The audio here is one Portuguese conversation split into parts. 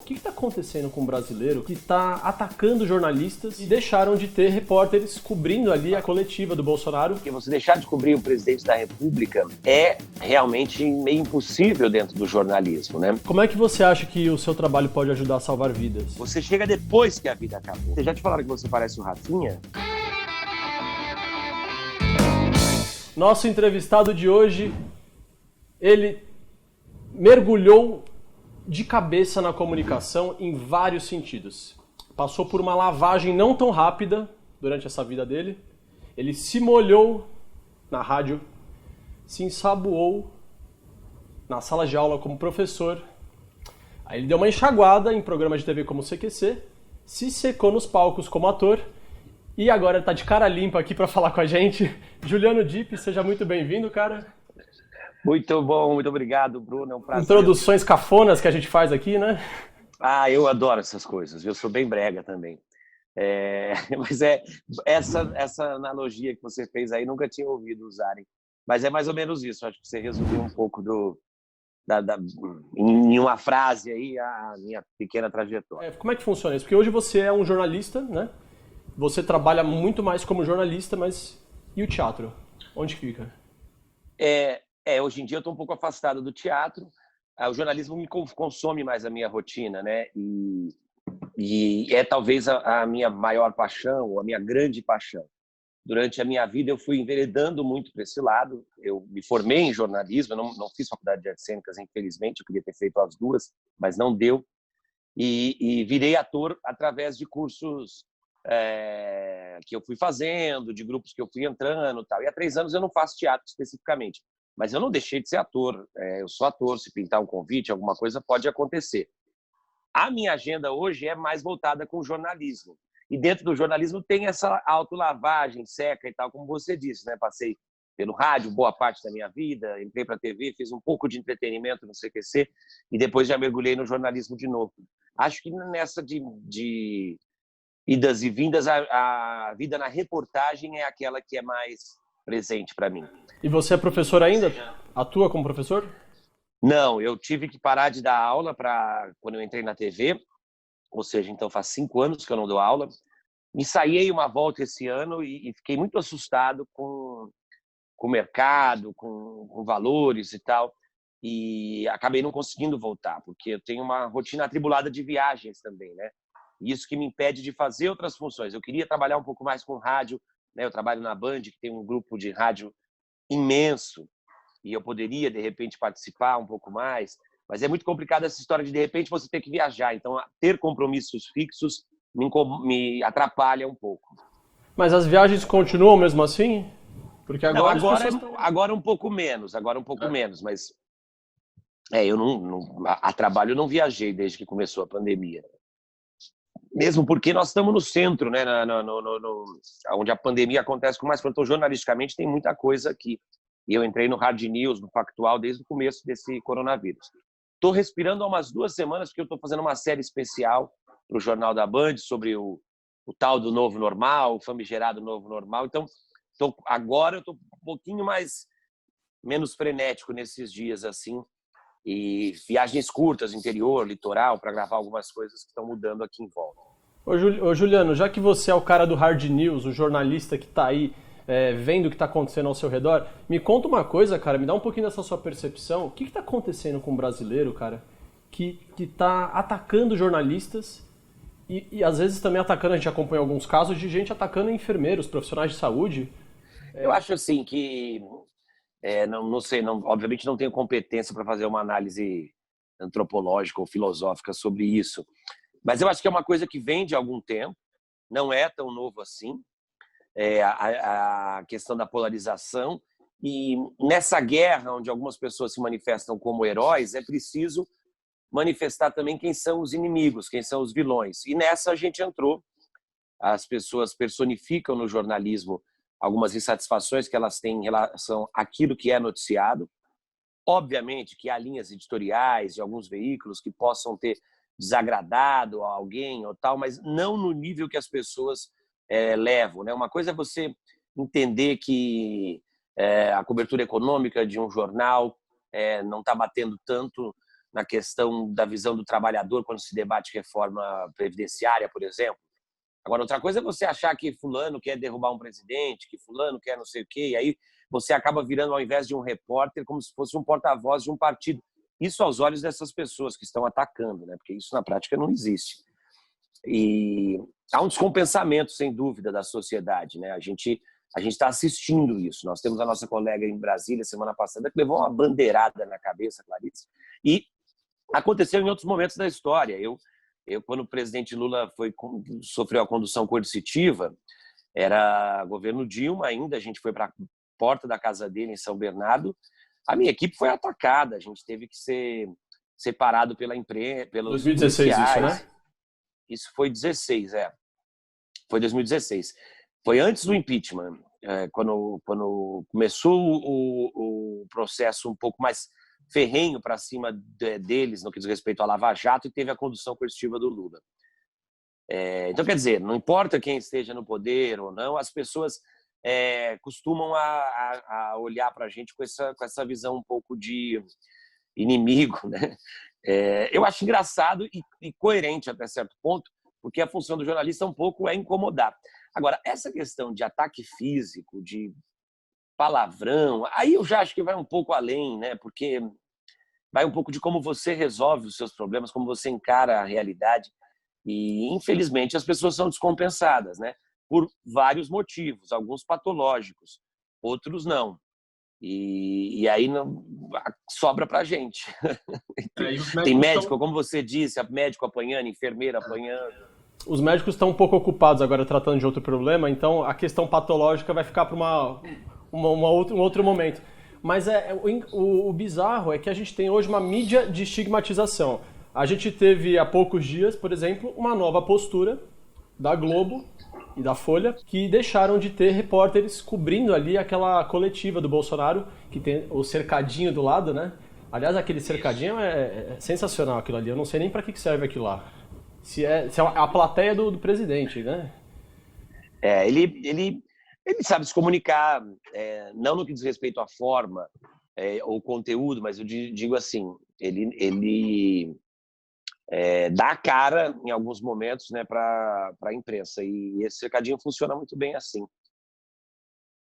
que está acontecendo com o brasileiro que está atacando jornalistas e deixaram de ter repórteres cobrindo ali a coletiva do Bolsonaro? Porque você deixar de cobrir o presidente da República é realmente meio impossível dentro do jornalismo, né? Como é que você acha que o seu trabalho pode ajudar a salvar vidas? Você chega depois que a vida acabou. Você já te falaram que você parece o Rafinha? Nosso entrevistado de hoje, ele mergulhou de cabeça na comunicação em vários sentidos. Passou por uma lavagem não tão rápida durante essa vida dele. Ele se molhou na rádio, se ensaboou na sala de aula como professor. Aí ele deu uma enxaguada em programas de TV como o CQC, se secou nos palcos como ator e agora ele tá de cara limpa aqui para falar com a gente. Juliano Dipp, seja muito bem-vindo, cara. Muito bom, muito obrigado, Bruno. É um prazer. Introduções cafonas que a gente faz aqui, né? Ah, eu adoro essas coisas. Eu sou bem brega também. Mas essa analogia que você fez aí, nunca tinha ouvido usarem. Mas é mais ou menos isso. Acho que você resumiu um pouco em uma frase aí a minha pequena trajetória. Como é que funciona isso? Porque hoje você é um jornalista, né? Você trabalha muito mais como jornalista, mas e o teatro? Onde fica? Hoje em dia eu estou um pouco afastado do teatro. O jornalismo me consome mais a minha rotina, né? E é talvez a minha maior paixão, ou a minha grande paixão. Durante a minha vida eu fui enveredando muito para esse lado. Eu me formei em jornalismo, eu não fiz faculdade de artes cênicas, infelizmente, eu queria ter feito as duas, mas não deu. E virei ator através de cursos que eu fui fazendo, de grupos que eu fui entrando, tal. E há 3 anos eu não faço teatro especificamente. Mas eu não deixei de ser ator. Eu sou ator, se pintar um convite, alguma coisa pode acontecer. A minha agenda hoje é mais voltada com o jornalismo. E dentro do jornalismo tem essa autolavagem seca e tal, como você disse, né? Passei pelo rádio boa parte da minha vida, entrei para a TV, fiz um pouco de entretenimento no CQC e depois já mergulhei no jornalismo de novo. Acho que nessa de idas e vindas, a vida na reportagem é aquela que é mais presente para mim. E você é professor ainda? Atua como professor? Não, eu tive que parar de dar aula quando eu entrei na TV, ou seja, então faz 5 anos que eu não dou aula. Me saí uma volta esse ano e fiquei muito assustado com o mercado, com valores e tal, e acabei não conseguindo voltar, porque eu tenho uma rotina atribulada de viagens também, né? Isso que me impede de fazer outras funções. Eu queria trabalhar um pouco mais com rádio, né? Eu trabalho na Band, que tem um grupo de rádio imenso, e eu poderia, de repente, participar um pouco mais, mas é muito complicado essa história de repente, você ter que viajar. Então, ter compromissos fixos me atrapalha um pouco. Mas as viagens continuam mesmo assim? Porque agora, agora um pouco menos, mas eu a trabalho eu não viajei desde que começou a pandemia. Mesmo porque nós estamos no centro, né, onde a pandemia acontece com mais. Então, jornalisticamente, tem muita coisa aqui. E eu entrei no Hard News, no Factual, desde o começo desse coronavírus. Estou respirando há umas 2 semanas, porque eu estou fazendo uma série especial para o Jornal da Band sobre o tal do novo normal, o famigerado novo normal. Então, agora eu estou um pouquinho menos frenético nesses dias, assim. E viagens curtas, interior, litoral, para gravar algumas coisas que estão mudando aqui em volta. Ô Juliano, já que você é o cara do Hard News, o jornalista que está aí vendo o que está acontecendo ao seu redor, me conta uma coisa, cara, me dá um pouquinho dessa sua percepção. O que está acontecendo com o brasileiro, cara, que está atacando jornalistas e às vezes também atacando, a gente acompanha alguns casos de gente atacando enfermeiros, profissionais de saúde? Eu acho assim que não sei, obviamente não tenho competência para fazer uma análise antropológica ou filosófica sobre isso, mas eu acho que é uma coisa que vem de algum tempo, não é tão novo assim, a questão da polarização, e nessa guerra onde algumas pessoas se manifestam como heróis, é preciso manifestar também quem são os inimigos, quem são os vilões, e nessa a gente entrou. As pessoas personificam no jornalismo algumas insatisfações que elas têm em relação àquilo que é noticiado. Obviamente que há linhas editoriais de alguns veículos que possam ter desagradado a alguém ou tal, mas não no nível que as pessoas levam, né? Uma coisa é você entender que a cobertura econômica de um jornal não está batendo tanto na questão da visão do trabalhador quando se debate reforma previdenciária, por exemplo. Agora, outra coisa é você achar que fulano quer derrubar um presidente, que fulano quer não sei o quê, e aí você acaba virando, ao invés de um repórter, como se fosse um porta-voz de um partido. Isso aos olhos dessas pessoas que estão atacando, né? Porque isso na prática não existe. E há um descompensamento, sem dúvida, da sociedade, né? A gente está assistindo isso. Nós temos a nossa colega em Brasília, semana passada, que levou uma bandeirada na cabeça, Clarice, e aconteceu em outros momentos da história. Eu quando o presidente Lula sofreu a condução coercitiva, era governo Dilma ainda, a gente foi para a porta da casa dele em São Bernardo, a minha equipe foi atacada, a gente teve que ser separado pelos 2016 policiais. isso, né? Isso foi 16, Foi 2016. Foi antes do impeachment, quando começou o processo um pouco mais ferrenho para cima deles no que diz respeito à Lava Jato e teve a condução coercitiva do Lula. Então, quer dizer, não importa quem esteja no poder ou não, as pessoas costumam a olhar para a gente com essa visão um pouco de inimigo, né? Eu acho engraçado e coerente até certo ponto, porque a função do jornalista um pouco é incomodar. Agora, essa questão de ataque físico, de palavrão, aí eu já acho que vai um pouco além, né? Porque vai um pouco de como você resolve os seus problemas, como você encara a realidade. E, infelizmente, as pessoas são descompensadas, né? Por vários motivos, alguns patológicos, outros não. E aí não, sobra pra gente. Tem médico, como você disse, médico apanhando, enfermeira apanhando. Os médicos estão um pouco ocupados agora tratando de outro problema, então a questão patológica vai ficar para um outro momento. Mas o bizarro é que a gente tem hoje uma mídia de estigmatização. A gente teve há poucos dias, por exemplo, uma nova postura da Globo e da Folha, que deixaram de ter repórteres cobrindo ali aquela coletiva do Bolsonaro, que tem o cercadinho do lado, né? Aliás, aquele cercadinho é sensacional aquilo ali. Eu não sei nem para que serve aquilo lá. Se é a plateia do presidente, né? Ele sabe se comunicar, não no que diz respeito à forma ou conteúdo, mas eu digo assim, ele dá a cara em alguns momentos, né, para a imprensa, e esse cercadinho funciona muito bem assim.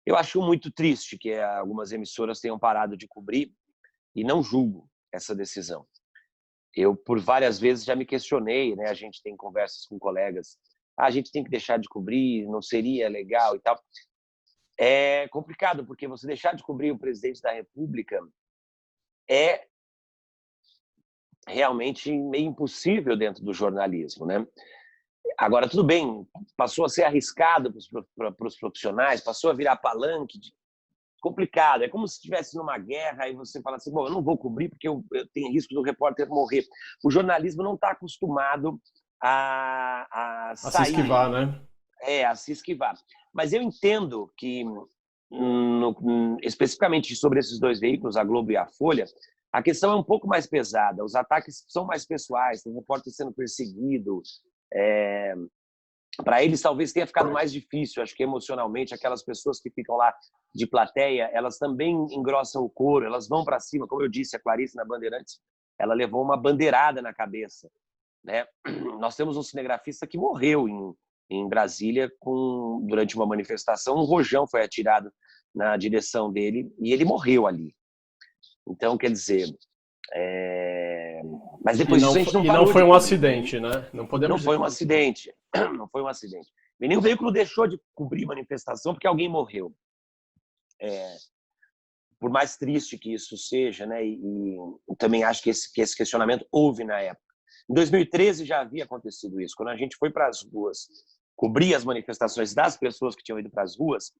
Eu acho muito triste que algumas emissoras tenham parado de cobrir e não julgo essa decisão. Eu, por várias vezes, já me questionei, né? A gente tem conversas com colegas, a gente tem que deixar de cobrir, não seria legal e tal. É complicado, porque você deixar de cobrir o presidente da República é realmente meio impossível dentro do jornalismo, né? Agora, tudo bem, passou a ser arriscado para os profissionais, passou a virar palanque, complicado. É como se estivesse numa guerra e você fala assim, bom, eu não vou cobrir porque eu tenho risco do repórter morrer. O jornalismo não está acostumado a sair. A se esquivar, né? A se esquivar. Mas eu entendo que, especificamente sobre esses dois veículos, a Globo e a Folha, a questão é um pouco mais pesada. Os ataques são mais pessoais, tem repórter sendo perseguido. Para eles talvez tenha ficado mais difícil, acho que emocionalmente, aquelas pessoas que ficam lá de plateia, elas também engrossam o couro, elas vão para cima, como eu disse, a Clarice na Bandeirantes, ela levou uma bandeirada na cabeça, né? Nós temos um cinegrafista que morreu em Brasília durante uma manifestação, um rojão foi atirado na direção dele e ele morreu ali. Então, quer dizer, mas depois disso a gente não parou. E não foi um acidente, né? Não foi um acidente. Não foi um acidente. Nenhum veículo deixou de cobrir manifestação porque alguém morreu. Por mais triste que isso seja, né? E também acho que esse questionamento houve na época. Em 2013 já havia acontecido isso. Quando a gente foi para as ruas cobrir as manifestações das pessoas que tinham ido para as ruas,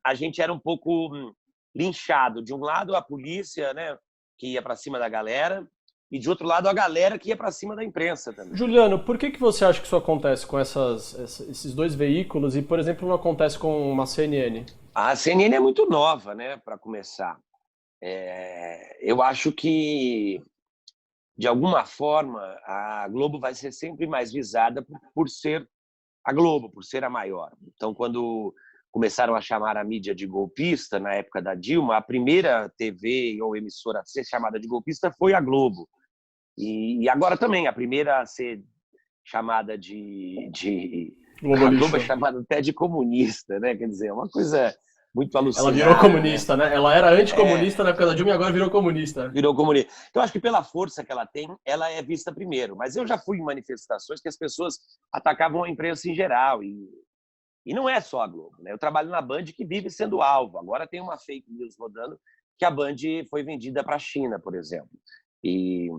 a gente era um pouco linchado. De um lado, a polícia, né, que ia para cima da galera, e de outro lado, a galera que ia para cima da imprensa também. Juliano, por que você acha que isso acontece com esses dois veículos e, por exemplo, não acontece com uma CNN? A CNN é muito nova, né, para começar. Eu acho que, de alguma forma, a Globo vai ser sempre mais visada por ser a Globo, por ser a maior. Então, quando começaram a chamar a mídia de golpista, na época da Dilma, a primeira TV ou emissora a ser chamada de golpista foi a Globo. E agora também, a primeira a ser chamada de a Globo é chamada até de comunista, né? Quer dizer, é uma coisa muito alucinada. Ela virou comunista, né? Ela era anticomunista na época da Dilma e agora virou comunista. Virou comunista. Então, acho que pela força que ela tem, ela é vista primeiro. Mas eu já fui em manifestações que as pessoas atacavam a imprensa em geral. E não é só a Globo, né? Eu trabalho na Band, que vive sendo alvo. Agora tem uma fake news rodando que a Band foi vendida para a China, por exemplo. E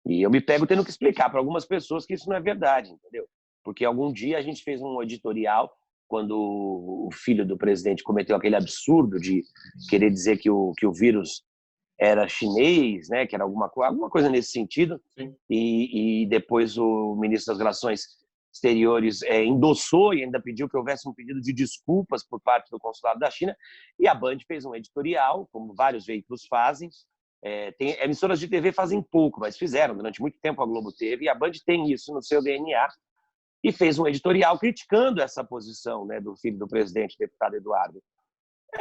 eu me pego tendo que explicar para algumas pessoas que isso não é verdade, entendeu? Porque algum dia a gente fez um editorial quando o filho do presidente cometeu aquele absurdo de querer dizer que o vírus era chinês, né? Que era alguma coisa nesse sentido. E depois o ministro das Relações Exteriores endossou e ainda pediu que houvesse um pedido de desculpas por parte do consulado da China. E a Band fez um editorial, como vários veículos fazem. Emissoras de TV fazem pouco, mas fizeram. Durante muito tempo a Globo teve, e a Band tem isso no seu DNA, e fez um editorial criticando essa posição, né, do filho do presidente, deputado Eduardo.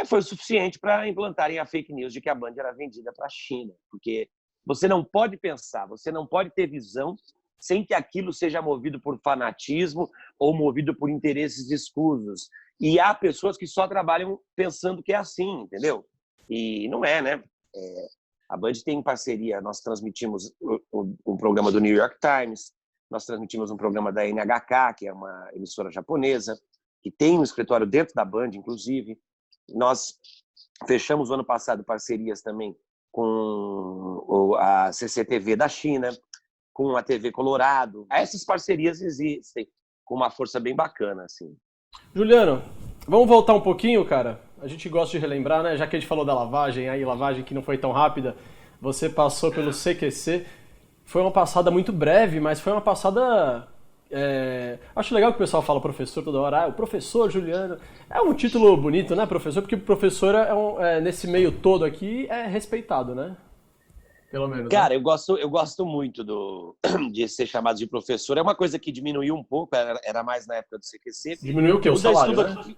Foi o suficiente para implantarem a fake news de que a Band era vendida para a China, porque você não pode pensar, você não pode ter visão sem que aquilo seja movido por fanatismo ou movido por interesses escusos. E há pessoas que só trabalham pensando que é assim, entendeu? E não é, né? A Band tem em parceria, nós transmitimos um programa do New York Times, nós transmitimos um programa da NHK, que é uma emissora japonesa, que tem um escritório dentro da Band, inclusive. Nós fechamos o ano passado parcerias também com a CCTV da China, com a TV Colorado. Essas parcerias existem com uma força bem bacana, assim. Juliano, vamos voltar um pouquinho, cara? A gente gosta de relembrar, né? Já que a gente falou da lavagem, lavagem que não foi tão rápida, você passou pelo CQC. Foi uma passada muito breve, mas foi uma passada... Acho legal que o pessoal fala professor toda hora. O professor Juliano. É um título bonito, né, professor? Porque professor, nesse meio todo aqui, é respeitado, né? Pelo menos. Cara, né? eu gosto muito de ser chamado de professor. É uma coisa que diminuiu um pouco, era mais na época do CQC. Diminuiu o quê? O salário, né?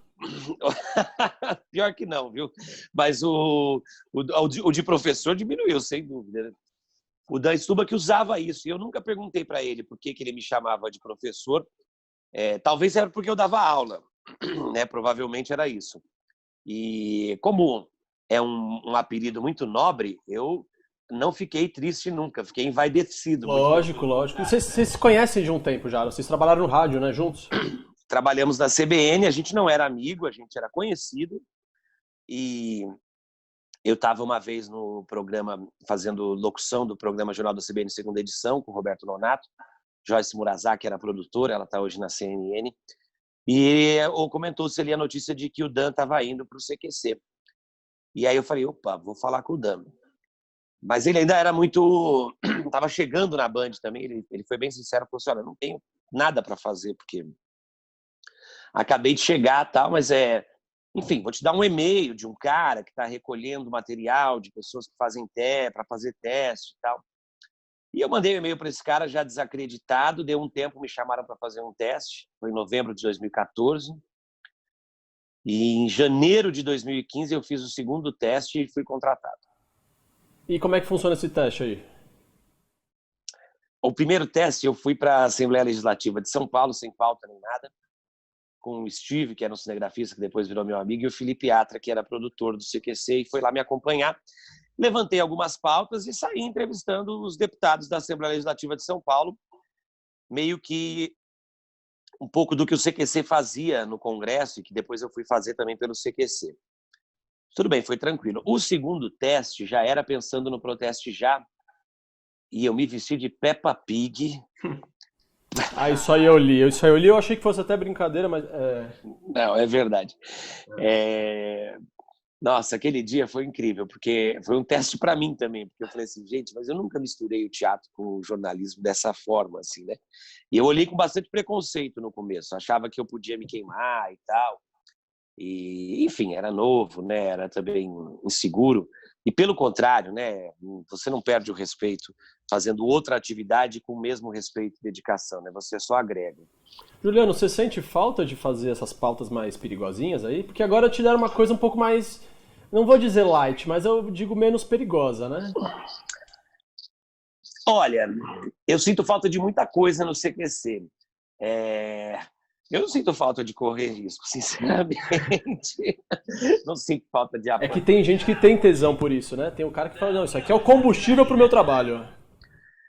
Pior que não, viu? Mas o de professor diminuiu, sem dúvida. O Dan Stuba que usava isso. E eu nunca perguntei para ele por que ele me chamava de professor. Talvez era porque eu dava aula, né? Provavelmente era isso. E como é um apelido muito nobre, eu não fiquei triste nunca, fiquei envaidecido. Lógico. Vocês se conhecem de um tempo já, vocês trabalharam no rádio, né, juntos? Trabalhamos na CBN, a gente não era amigo, a gente era conhecido. E eu estava uma vez no programa, fazendo locução do programa Jornal da CBN, segunda edição, com o Roberto Nonato. Joyce Murasaki era produtora, ela está hoje na CNN. E comentou-se ali a notícia de que o Dan estava indo para o CQC. E aí eu falei, opa, vou falar com o Dan. Mas ele ainda era muito... Estava chegando na Band também, ele foi bem sincero, falou assim, olha, não tenho nada para fazer, porque acabei de chegar e tal, mas enfim, vou te dar um e-mail de um cara que está recolhendo material de pessoas que fazem para fazer teste e tal. E eu mandei um e-mail para esse cara já desacreditado, deu um tempo, me chamaram para fazer um teste, foi em novembro de 2014. E em janeiro de 2015 eu fiz o segundo teste e fui contratado. E como é que funciona esse teste aí? O primeiro teste eu fui para a Assembleia Legislativa de São Paulo, sem pauta nem nada, com o Steve, que era um cinegrafista, que depois virou meu amigo, e o Felipe Atra, que era produtor do CQC, e foi lá me acompanhar. Levantei algumas pautas e saí entrevistando os deputados da Assembleia Legislativa de São Paulo, meio que um pouco do que o CQC fazia no Congresso, e que depois eu fui fazer também pelo CQC. Tudo bem, foi tranquilo. O segundo teste já era pensando no Proteste Já, e eu me vesti de Peppa Pig. Isso aí eu li. Eu achei que fosse até brincadeira, mas... Não, é verdade. Nossa, aquele dia foi incrível, porque foi um teste para mim também, porque eu falei assim, gente, mas eu nunca misturei o teatro com o jornalismo dessa forma, assim, né? E eu olhei com bastante preconceito no começo, achava que eu podia me queimar e tal. E, enfim, era novo, né? Era também inseguro. E pelo contrário, né? Você não perde o respeito fazendo outra atividade com o mesmo respeito e dedicação, né? Você só agrega. Juliano, você sente falta de fazer essas pautas mais perigosinhas aí? Porque agora te deram uma coisa um pouco mais, não vou dizer light, mas eu digo menos perigosa, né? Olha, eu sinto falta de muita coisa no CQC. Eu não sinto falta de correr risco, sinceramente. Não sinto falta de É que apoio. tem gente que tem tesão por isso, né? Tem um cara que fala, não, isso aqui é o combustível pro meu trabalho.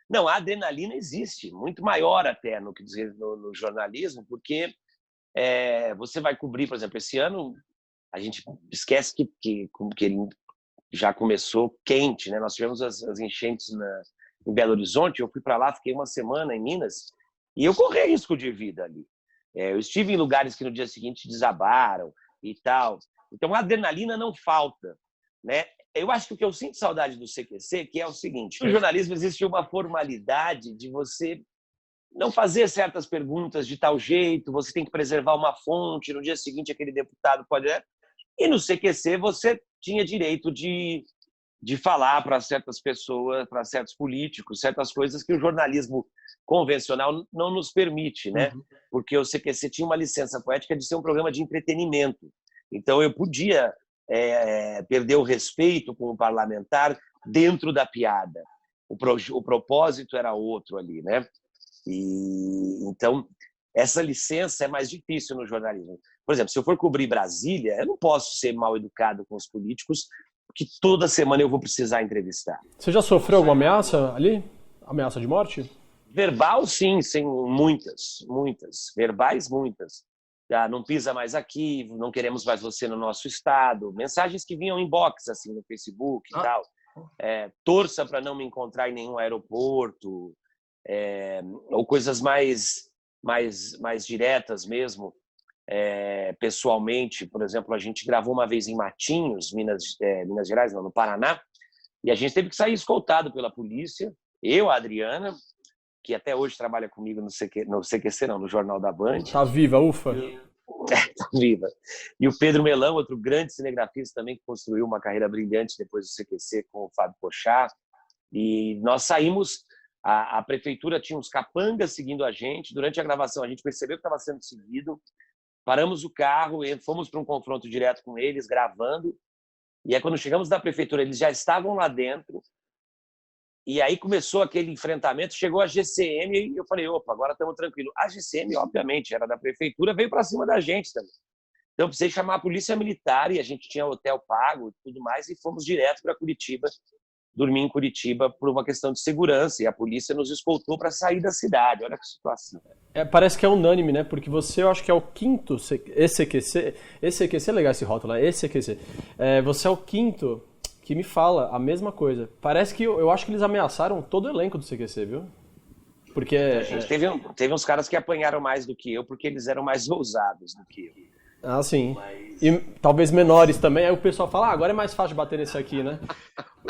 Não, a adrenalina existe, muito maior até no que diz no jornalismo, porque você vai cobrir, por exemplo, esse ano, a gente esquece que ele já começou quente, né? Nós tivemos as enchentes em Belo Horizonte, eu fui para lá, fiquei uma semana em Minas, e eu corri risco de vida ali. Eu estive em lugares que no dia seguinte desabaram e tal. Então, a adrenalina não falta, né? Eu acho que o que eu sinto saudade do CQC que é o seguinte: no jornalismo existe uma formalidade de você não fazer certas perguntas de tal jeito, você tem que preservar uma fonte, no dia seguinte aquele deputado pode... E no CQC você tinha direito de falar para certas pessoas, para certos políticos, certas coisas que o jornalismo convencional não nos permite, né? Porque o CQC tinha uma licença poética de ser um programa de entretenimento. Então eu podia perder o respeito com o parlamentar dentro da piada. O propósito era outro ali, né? E então essa licença é mais difícil no jornalismo. Por exemplo, se eu for cobrir Brasília, eu não posso ser mal educado com os políticos, porque toda semana eu vou precisar entrevistar. Você já sofreu alguma ameaça ali? Ameaça de morte? Verbal, sim, muitas. Verbais, muitas. Não pisa mais aqui, não queremos mais você no nosso estado. Mensagens que vinham em inbox, assim, no Facebook e tal. Torça para não me encontrar em nenhum aeroporto. Ou coisas mais diretas mesmo. Pessoalmente, por exemplo, a gente gravou uma vez em Matinhos, Minas Gerais, não, no Paraná, e a gente teve que sair escoltado pela polícia. Eu, a Adriana, que até hoje trabalha comigo no CQC, não, no Jornal da Band. Tá viva, ufa. Tá viva. E o Pedro Melão, outro grande cinegrafista também, que construiu uma carreira brilhante depois do CQC com o Fábio Pochá. E nós saímos, a prefeitura tinha uns capangas seguindo a gente. Durante a gravação, a gente percebeu que estava sendo seguido. Paramos o carro e fomos para um confronto direto com eles, gravando. E aí, quando chegamos na prefeitura, eles já estavam lá dentro. E aí começou aquele enfrentamento, chegou a GCM e eu falei, opa, agora estamos tranquilos. A GCM, obviamente, era da prefeitura, veio para cima da gente também. Então, eu precisei chamar a polícia militar e a gente tinha hotel pago e tudo mais e fomos direto para Curitiba, dormir em Curitiba por uma questão de segurança e a polícia nos escoltou para sair da cidade. Olha que situação. Parece que é unânime, né? Porque você, eu acho que é o quinto ECQC. ECQC é legal esse rótulo, né? ECQC. Você é o quinto que me fala a mesma coisa. Parece que eu acho que eles ameaçaram todo o elenco do CQC, viu? Porque teve uns caras que apanharam mais do que eu, porque eles eram mais ousados do que eu. Ah, sim. E talvez menores também. Aí o pessoal fala, agora é mais fácil bater nesse aqui, né?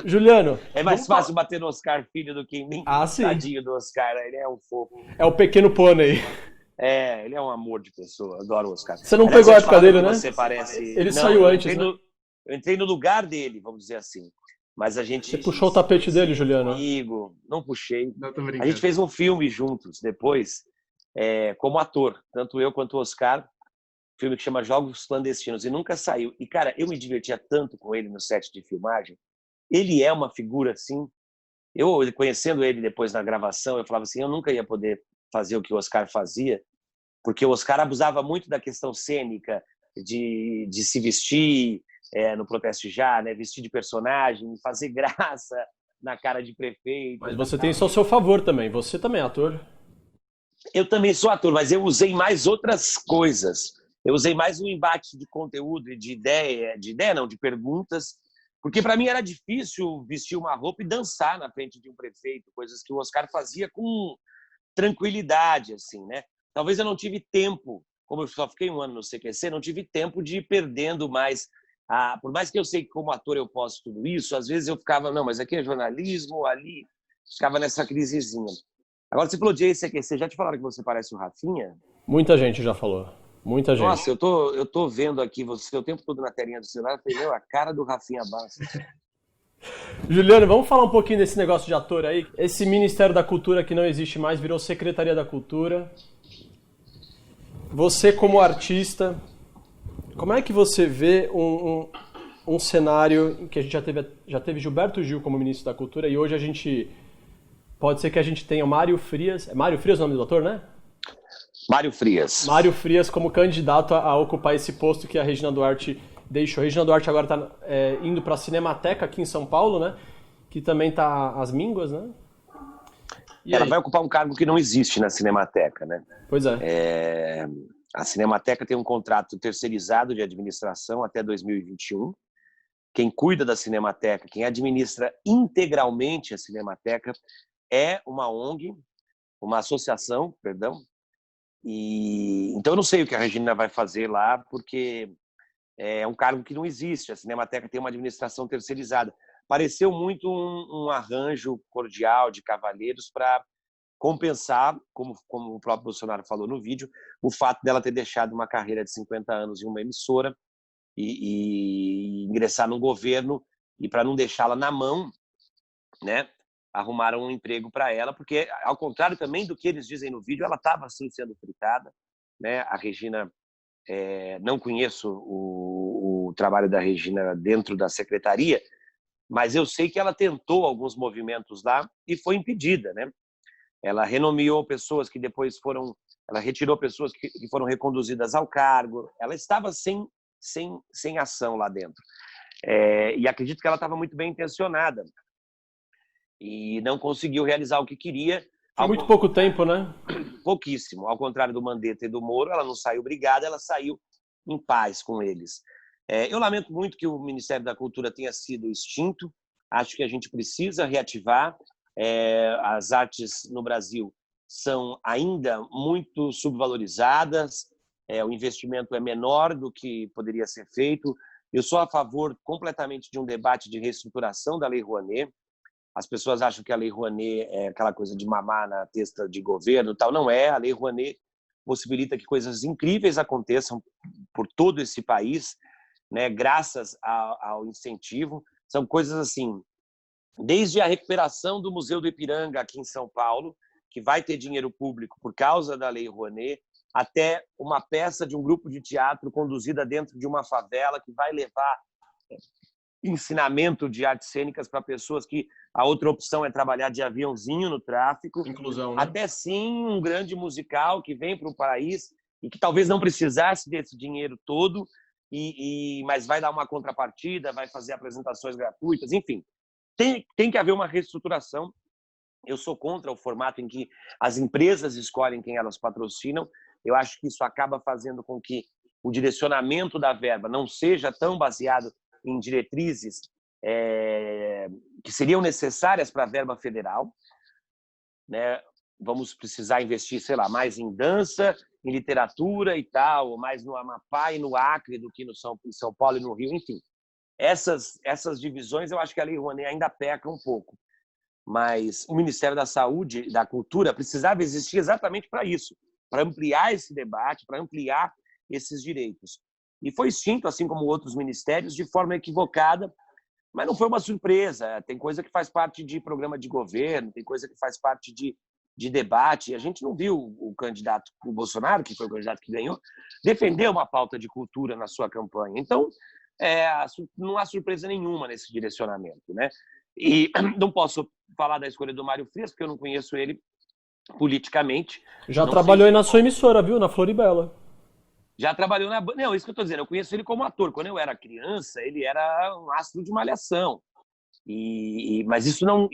Juliano. É mais fácil bater no Oscar Filho do que em mim. Ah, sim. Tadinho do Oscar, ele é um fofo. É o pequeno pônei. Ele é um amor de pessoa, adoro o Oscar. Você não pegou a época dele, né? Você parece... Ele saiu antes, né? Eu entrei no lugar dele, vamos dizer assim. Mas a gente... Você puxou o tapete dele, Juliano? Amigo, não puxei. Não, tô brincando. A gente fez um filme juntos depois, como ator, tanto eu quanto o Oscar, um filme que chama Jogos Clandestinos, e nunca saiu. E, cara, eu me divertia tanto com ele no set de filmagem. Ele é uma figura, assim... Eu, conhecendo ele depois na gravação, eu falava assim, eu nunca ia poder fazer o que o Oscar fazia, porque o Oscar abusava muito da questão cênica, de se vestir... no Proteste Já, né? Vestir de personagem, fazer graça na cara de prefeito. Mas você tem isso ao seu favor também. Você também é ator. Eu também sou ator, mas eu usei mais outras coisas. Eu usei mais um embate de conteúdo e de perguntas, porque para mim era difícil vestir uma roupa e dançar na frente de um prefeito, coisas que o Oscar fazia com tranquilidade, assim, né? Talvez eu não tive tempo, como eu só fiquei um ano no CQC, não tive tempo de ir perdendo mais. Por mais que eu sei que como ator eu posso tudo isso, às vezes eu ficava, não, mas aqui é jornalismo, ali, ficava nessa crisezinha. Agora, você falou de ECQC, já te falaram que você parece o Rafinha? Muita gente já falou, muita gente. Nossa, eu tô vendo aqui você o tempo todo na telinha do celular, eu falei, meu, a cara do Rafinha Bastos. Juliano, vamos falar um pouquinho desse negócio de ator aí? Esse Ministério da Cultura que não existe mais, virou Secretaria da Cultura. Você como artista... Como é que você vê um cenário em que a gente já teve Gilberto Gil como ministro da Cultura e hoje a gente Pode ser que a gente tenha o Mário Frias. É Mário Frias o nome do ator, né? Mário Frias. Mário Frias como candidato a ocupar esse posto que a Regina Duarte deixou. A Regina Duarte agora está indo para a Cinemateca aqui em São Paulo, né? Que também está às mínguas, né? E Ela aí? vai ocupar um cargo que não existe na Cinemateca, né? Pois é. A Cinemateca tem um contrato terceirizado de administração até 2021. Quem cuida da Cinemateca, quem administra integralmente a Cinemateca é uma ONG, uma associação, perdão. E então eu não sei o que a Regina vai fazer lá, porque é um cargo que não existe. A Cinemateca tem uma administração terceirizada. Pareceu muito um arranjo cordial de cavalheiros para compensar, como o próprio Bolsonaro falou no vídeo, o fato dela ter deixado uma carreira de 50 anos em uma emissora e ingressar no governo, e para não deixá-la na mão, né, arrumaram um emprego para ela, porque, ao contrário também do que eles dizem no vídeo, ela estava assim sendo fritada, né? A Regina, não conheço o trabalho da Regina dentro da secretaria, mas eu sei que ela tentou alguns movimentos lá e foi impedida, né? Ela renomeou pessoas que depois foram, ela retirou pessoas que foram reconduzidas ao cargo. Ela estava sem ação lá dentro. E acredito que ela estava muito bem intencionada e não conseguiu realizar o que queria. Foi muito pouco tempo, né? Pouquíssimo. Ao contrário do Mandetta e do Moro, ela não saiu brigada, ela saiu em paz com eles. Eu lamento muito que o Ministério da Cultura tenha sido extinto. Acho que a gente precisa reativar. As artes no Brasil são ainda muito subvalorizadas, o investimento é menor do que poderia ser feito. Eu sou a favor completamente de um debate de reestruturação da Lei Rouanet. As pessoas acham que a Lei Rouanet é aquela coisa de mamar na testa de governo e tal. Não é. A Lei Rouanet possibilita que coisas incríveis aconteçam por todo esse país, né, graças ao incentivo. São coisas assim, desde a recuperação do Museu do Ipiranga aqui em São Paulo, que vai ter dinheiro público por causa da Lei Rouanet, até uma peça de um grupo de teatro conduzida dentro de uma favela que vai levar ensinamento de artes cênicas para pessoas que a outra opção é trabalhar de aviãozinho no tráfico. Inclusão, né? Até sim um grande musical que vem para o país e que talvez não precisasse desse dinheiro todo, mas vai dar uma contrapartida, vai fazer apresentações gratuitas, enfim. Tem que haver uma reestruturação. Eu sou contra o formato em que as empresas escolhem quem elas patrocinam. Eu acho que isso acaba fazendo com que o direcionamento da verba não seja tão baseado em diretrizes que seriam necessárias para a verba federal, né? Vamos precisar investir, sei lá, mais em dança, em literatura e tal, mais no Amapá e no Acre do que em São Paulo e no Rio, enfim. Essas divisões, eu acho que a Lei Rouanet ainda peca um pouco. Mas o Ministério da Saúde e da Cultura precisava existir exatamente para isso, para ampliar esse debate, para ampliar esses direitos. E foi extinto, assim como outros ministérios, de forma equivocada, mas não foi uma surpresa. Tem coisa que faz parte de programa de governo, tem coisa que faz parte de debate. A gente não viu o candidato, o Bolsonaro, que foi o candidato que ganhou, defender uma pauta de cultura na sua campanha. Então, não há surpresa nenhuma nesse direcionamento, né? E não posso falar da escolha do Mário Frias, porque eu não conheço ele politicamente. Já Não trabalhou aí sei na sua emissora, viu? Na Floribela. Já trabalhou na... Não, isso que eu estou dizendo. Eu conheço ele como ator. Quando eu era criança, ele era um astro de malhação. Mas isso não...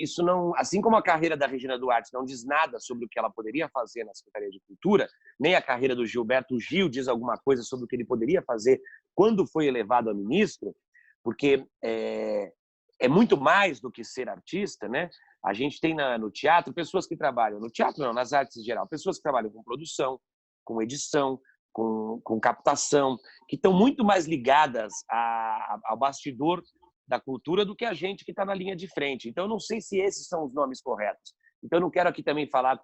Assim como a carreira da Regina Duarte não diz nada sobre o que ela poderia fazer na Secretaria de Cultura, nem a carreira do Gilberto Gil diz alguma coisa sobre o que ele poderia fazer quando foi elevado a ministro, porque é muito mais do que ser artista, né? A gente tem no teatro pessoas que trabalham... No teatro não, nas artes em geral. Pessoas que trabalham com produção, com edição, com captação, que estão muito mais ligadas ao bastidor da cultura do que a gente que está na linha de frente. Então, eu não sei se esses são os nomes corretos. Então, eu não quero aqui também falar...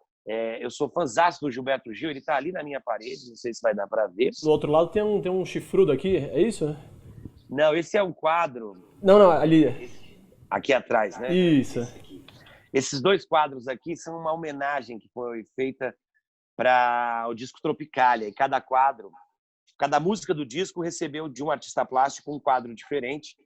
eu sou fãzaço do Gilberto Gil, ele está ali na minha parede, não sei se vai dar para ver. Do outro lado tem um chifrudo aqui, é isso? Não, esse é um quadro... Não, ali. Aqui atrás, né? Isso. Esses dois quadros aqui são uma homenagem que foi feita para o disco Tropicália. E cada quadro, cada música do disco recebeu de um artista plástico um quadro diferente.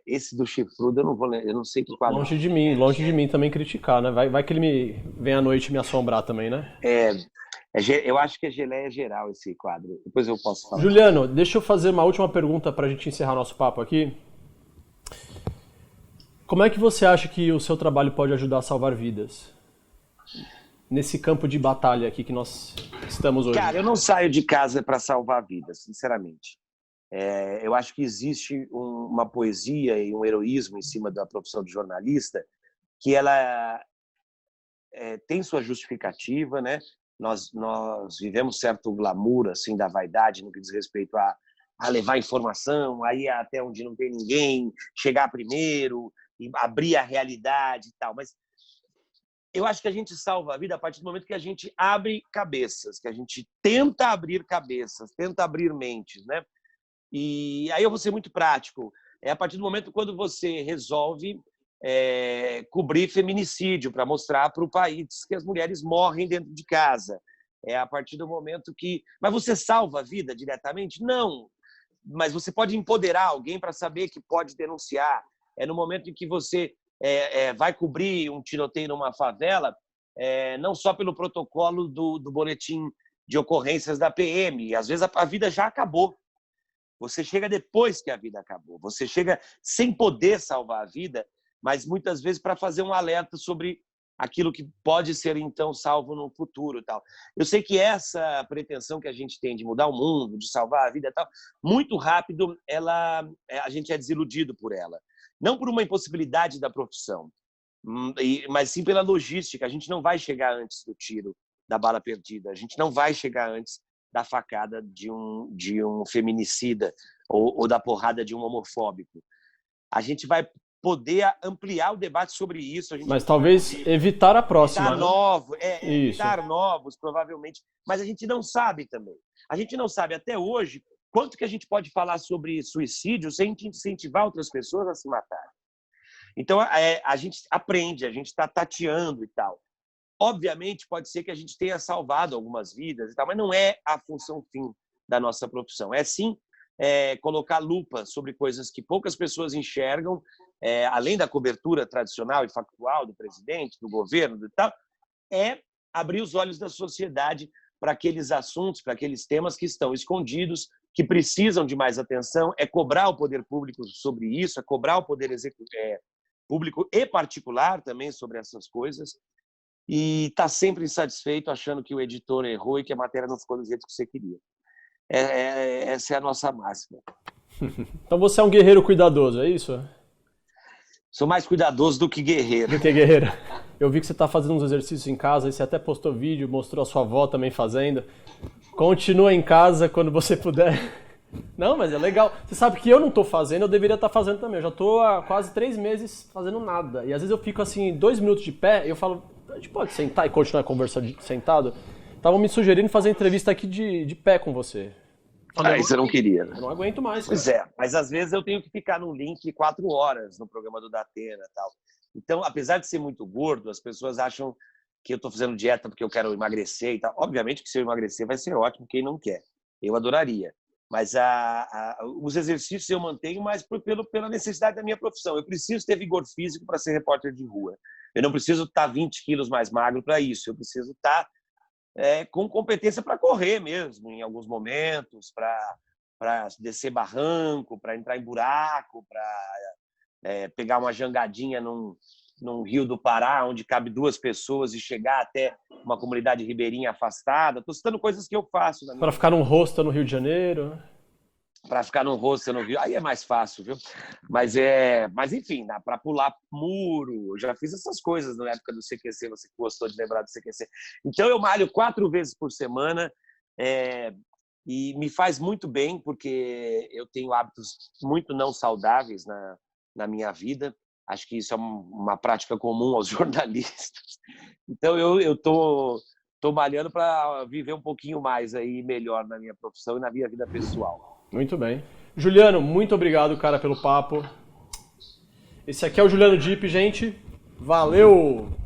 Esse do chifrudo eu não sei que quadro. Longe de mim também criticar, né? Vai que ele vem à noite me assombrar também, né? Eu acho que é geleia geral esse quadro. Depois eu posso falar. Juliano, deixa eu fazer uma última pergunta para a gente encerrar nosso papo aqui. Como é que você acha que o seu trabalho pode ajudar a salvar vidas? Nesse campo de batalha aqui que nós estamos hoje. Cara, eu não saio de casa para salvar vidas, sinceramente. Eu acho que existe uma poesia e um heroísmo em cima da profissão de jornalista que ela tem sua justificativa, né? Nós vivemos certo glamour assim da vaidade no que diz respeito a levar informação, aí até onde não tem ninguém, chegar primeiro e abrir a realidade e tal. Mas eu acho que a gente salva a vida a partir do momento que a gente abre cabeças, que a gente tenta abrir cabeças, tenta abrir mentes, né? E aí eu vou ser muito prático. É a partir do momento quando você resolve cobrir feminicídio para mostrar para o país que as mulheres morrem dentro de casa. É a partir do momento que... Mas você salva a vida diretamente? Não. Mas você pode empoderar alguém para saber que pode denunciar. É no momento em que você vai cobrir um tiroteio numa favela, não só pelo protocolo do boletim de ocorrências da PM. Às vezes a vida já acabou. Você chega depois que a vida acabou. Você chega sem poder salvar a vida, mas muitas vezes para fazer um alerta sobre aquilo que pode ser, então, salvo no futuro. Tal. Eu sei que essa pretensão que a gente tem de mudar o mundo, de salvar a vida, tal, muito rápido a gente é desiludido por ela. Não por uma impossibilidade da profissão, mas sim pela logística. A gente não vai chegar antes do tiro, da bala perdida. A gente não vai chegar antes da facada de um feminicida ou da porrada de um homofóbico. A gente vai poder ampliar o debate sobre isso. Mas talvez evitar a próxima. Evitar novos, provavelmente. Mas a gente não sabe também. A gente não sabe até hoje quanto que a gente pode falar sobre suicídio sem incentivar outras pessoas a se matarem. Então, a gente aprende, a gente está tateando e tal. Obviamente, pode ser que a gente tenha salvado algumas vidas e tal, mas não é a função fim da nossa profissão. É sim colocar lupa sobre coisas que poucas pessoas enxergam, além da cobertura tradicional e factual do presidente, do governo e tal, é abrir os olhos da sociedade para aqueles assuntos, para aqueles temas que estão escondidos, que precisam de mais atenção, é cobrar o poder público sobre isso, é cobrar o poder público e particular também sobre essas coisas, e está sempre insatisfeito achando que o editor errou e que a matéria não ficou do jeito que você queria. Essa é a nossa máxima. Então você é um guerreiro cuidadoso, é isso? Sou mais cuidadoso do que guerreiro. Eu vi que você está fazendo uns exercícios em casa, e você até postou vídeo, mostrou a sua avó também fazendo. Continua em casa quando você puder. Não, mas é legal. Você sabe que eu não estou fazendo, eu deveria estar fazendo também. Eu já estou há quase 3 meses fazendo nada. E às vezes eu fico assim, 2 minutos de pé, e eu falo, a gente pode sentar e continuar conversando sentado? Estavam me sugerindo fazer entrevista aqui de pé com você. Isso eu não queria. Né? Eu não aguento mais. Pois é, mas às vezes eu tenho que ficar no link 4 horas no programa do Datena e tal. Então, apesar de ser muito gordo, as pessoas acham que eu estou fazendo dieta porque eu quero emagrecer e tal. Obviamente que se eu emagrecer vai ser ótimo, quem não quer. Eu adoraria. Mas os exercícios eu mantenho mais pela necessidade da minha profissão. Eu preciso ter vigor físico para ser repórter de rua. Eu não preciso estar 20 quilos mais magro para isso. Eu preciso estar com competência para correr mesmo, em alguns momentos, para descer barranco, para entrar em buraco, para pegar uma jangadinha num rio do Pará, onde cabe 2 pessoas e chegar até uma comunidade ribeirinha afastada. Estou citando coisas que eu faço. Para ficar num hostel no Rio de Janeiro. Para ficar num hostel no Rio, aí é mais fácil, viu? Mas enfim, dá para pular muro. Eu já fiz essas coisas na época do CQC, você gostou de lembrar do CQC. Então eu malho 4 vezes por semana e me faz muito bem, porque eu tenho hábitos muito não saudáveis na minha vida. Acho que isso é uma prática comum aos jornalistas. Então eu tô malhando para viver um pouquinho mais aí melhor na minha profissão e na minha vida pessoal. Muito bem. Juliano, muito obrigado, cara, pelo papo. Esse aqui é o Juliano Dipp, gente. Valeu!